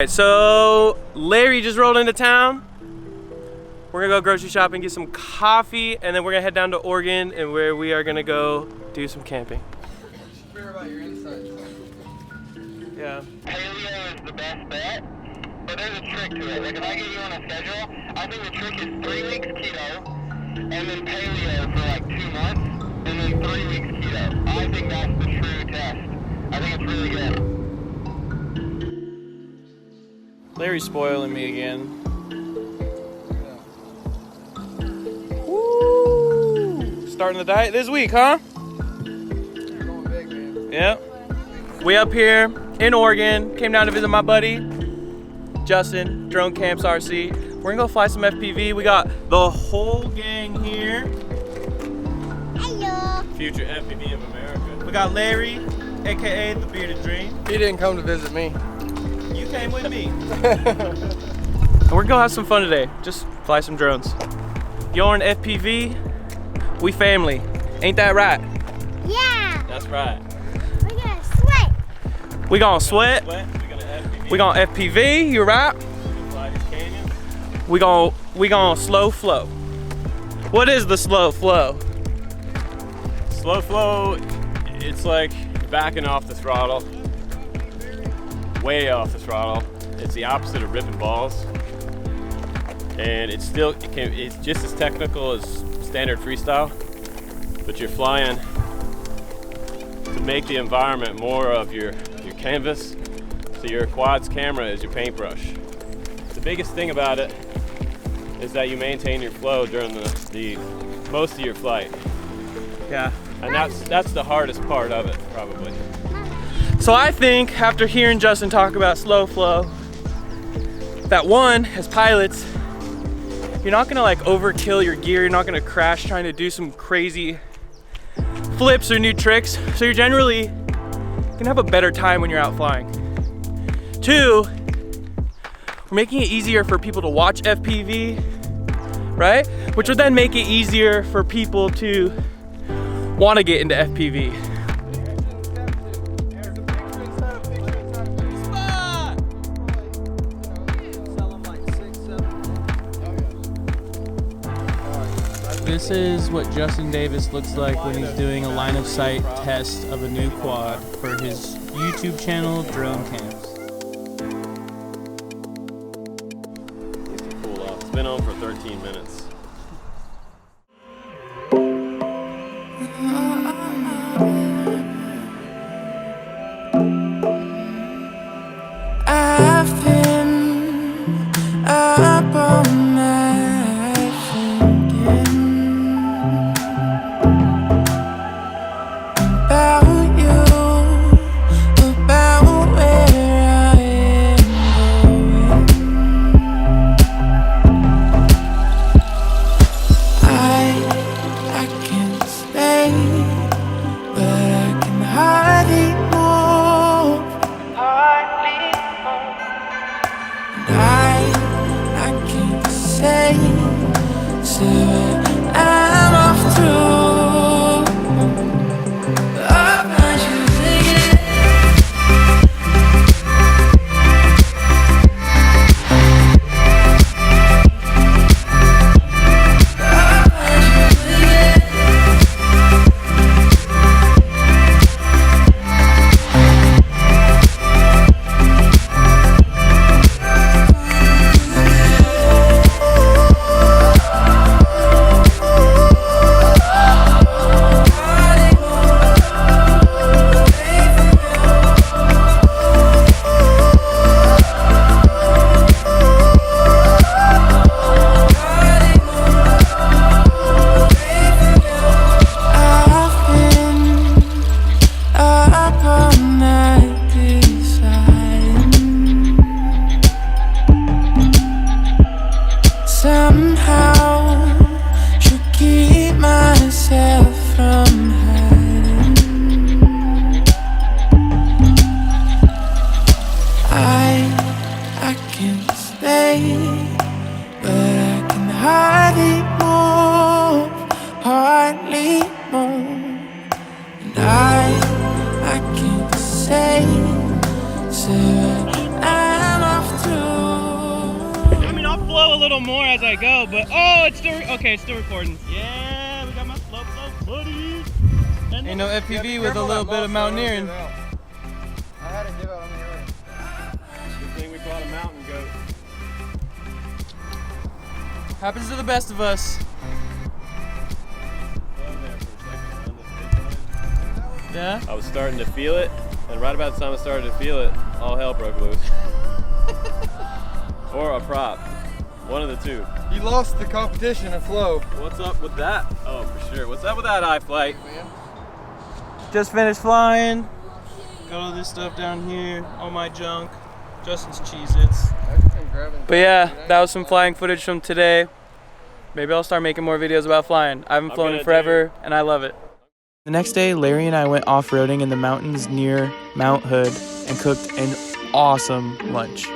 Alright, so Larry just rolled into town. We're gonna go grocery shopping, get some coffee, and then we're gonna head down to Oregon, and where we are gonna go do some camping. Hear about your insights. Yeah. Paleo is the best bet, but there's a trick to it. Like if I get you on a schedule, I think the trick is 3 weeks keto, and then paleo for like 2 months, and then 3 weeks keto. I think that's the true test. I think it's really good. Larry's spoiling me again. Woo! Starting the diet this week, huh? You're going big, man. Yep. We up here in Oregon, came down to visit my buddy, Justin, Drone Camps RC. We're gonna go fly some FPV. We got the whole gang here. Hello. Future FPV of America. We got Larry, AKA the Bearded Dream. He didn't come to visit me. You came with me. And we're gonna have some fun today. Just fly some drones. Yorn FPV, we family. Ain't that right? Yeah. That's right. We're gonna sweat. We gonna sweat. We gonna FPV, you right? We gonna slow flow. What is the slow flow? Slow flow, it's like backing off the throttle, way off the throttle. It's the opposite of ripping balls, and it's just as technical as standard freestyle, but you're flying to make the environment more of your canvas, so your quad's camera is your paintbrush. The biggest thing about it is that you maintain your flow during the most of your flight. Yeah. And that's the hardest part of it, probably. So I think after hearing Justin talk about slow flow, that one, as pilots, you're not gonna like overkill your gear, you're not gonna crash trying to do some crazy flips or new tricks. So you're generally gonna have a better time when you're out flying. 2, we're making it easier for people to watch FPV, right? Which would then make it easier for people to want to get into FPV. This is what Justin Davis looks like when he's doing a line of sight test of a new quad for his YouTube channel, Drone Camps. Needs to cool off. It's been on for 13 minutes. I've been up all night thinking about you, about where I am going. I can't stay, but I can hardly move. I can't say where I'm off to. Oh, I should sing it. Oh, I should sing it. I can't say, so I'm off little more as I go, but oh, it's still okay. It's still recording. Yeah, we got my slow buddy. Ain't no FPV with a little bit of mountaineering. I had to give out on the area. Good thing we brought a mountain goat. Happens to the best of us. Yeah? I was starting to feel it, and right about the time I started to feel it, all hell broke loose. Or a prop. One of the two. You lost the competition in flow. What's up with that? Oh, for sure. What's up with that iFlight? Just finished flying. Got all this stuff down here, all my junk. Justin's Cheez-Its. But yeah, that was some flying footage from today. Maybe I'll start making more videos about flying. I haven't flown in forever, and I love it. The next day, Larry and I went off-roading in the mountains near Mount Hood and cooked an awesome lunch.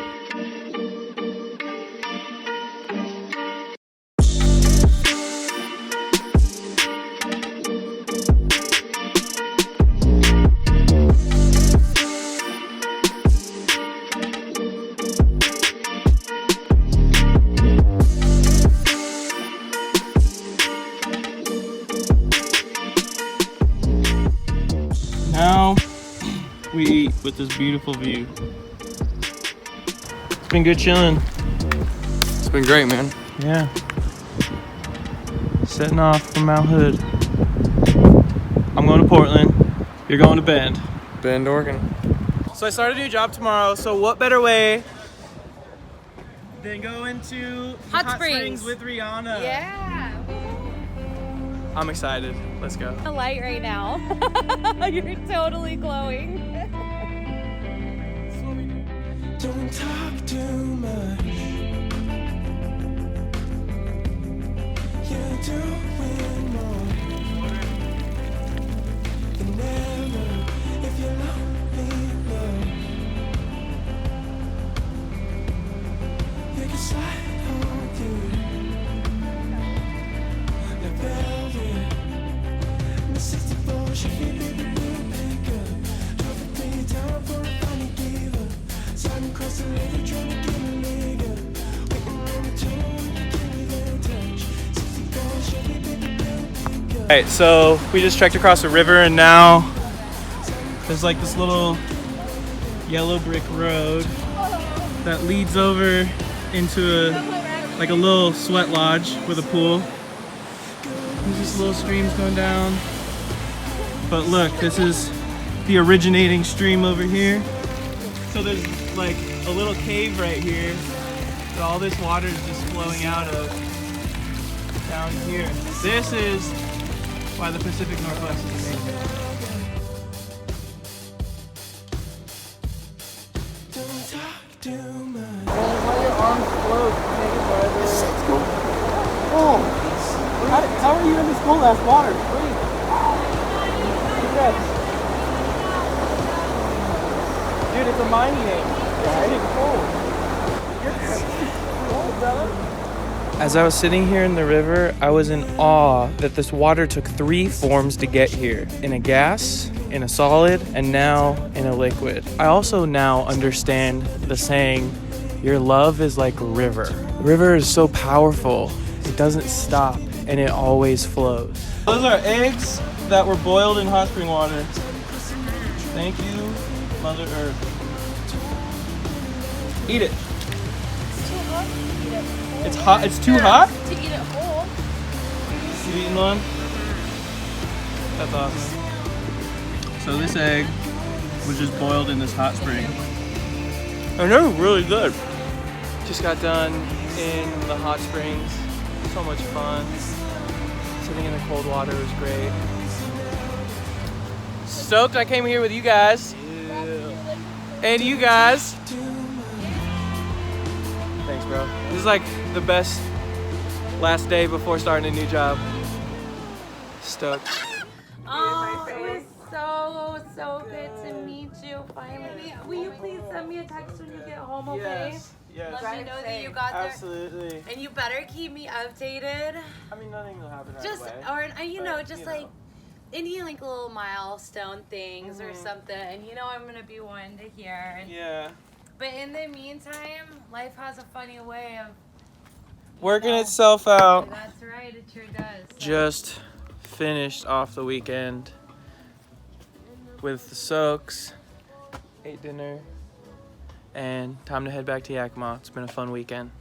Now we eat with this beautiful view. It's been good chilling. It's been great, man. Yeah. Setting off from Mount Hood. I'm going to Portland. You're going to Bend. Bend, Oregon. So I start a new job tomorrow, so what better way than go into Hot Springs with Rihanna? Yeah. I'm excited. Let's go. A light right now. You're totally glowing. Don't talk too much. You're doing more than ever. If you're lonely, love, you can slide on through the velvet. The 64 should be the blue pickup. Drop it 3 down for a funny giver. Sliding across the lake, trying to get a leg up. Waiting on the tone, you can't even touch. 64 should be the blue pickup. Alright, so we just trekked across the river and now there's like this little yellow brick road that leads over into like a little sweat lodge with a pool. There's just little streams going down. But look, this is the originating stream over here. So there's like a little cave right here that all this water is just flowing out of down here. This is why the Pacific Northwest is amazing. Don't talk too much. Why your arms float naked by the... How are you in this cold ass water? Dude, it's a mining egg. As I was sitting here in the river, I was in awe that this water took 3 forms to get here. In a gas, in a solid, and now in a liquid. I also now understand the saying, your love is like a river. The river is so powerful, it doesn't stop, and it always flows. Those are eggs that were boiled in hot spring water. Thank you, Mother Earth. Eat it. It's too hot to eat it whole. It's hot. It's too hot? To eat it whole. You eating one? That's awesome. So this egg was just boiled in this hot spring. And they're really good. Just got done in the hot springs. So much fun. Sitting in the cold water was great. Stoked I came here with you guys. And you guys. Thanks, bro. This is like the best last day before starting a new job. Stoked. Oh, it was so good to meet you finally. Will you please send me a text when you get home, okay? Yes. Let me know that you got there. Absolutely. And you better keep me updated. I mean, nothing will happen right Just, away. or you But, know, just you like know. any like little milestone things or something. And you know I'm gonna be one to hear. And, Yeah. But in the meantime, life has a funny way of, working itself out. That's right, it sure does. Just finished off the weekend with the soaks, ate dinner, and time to head back to Yakima. It's been a fun weekend.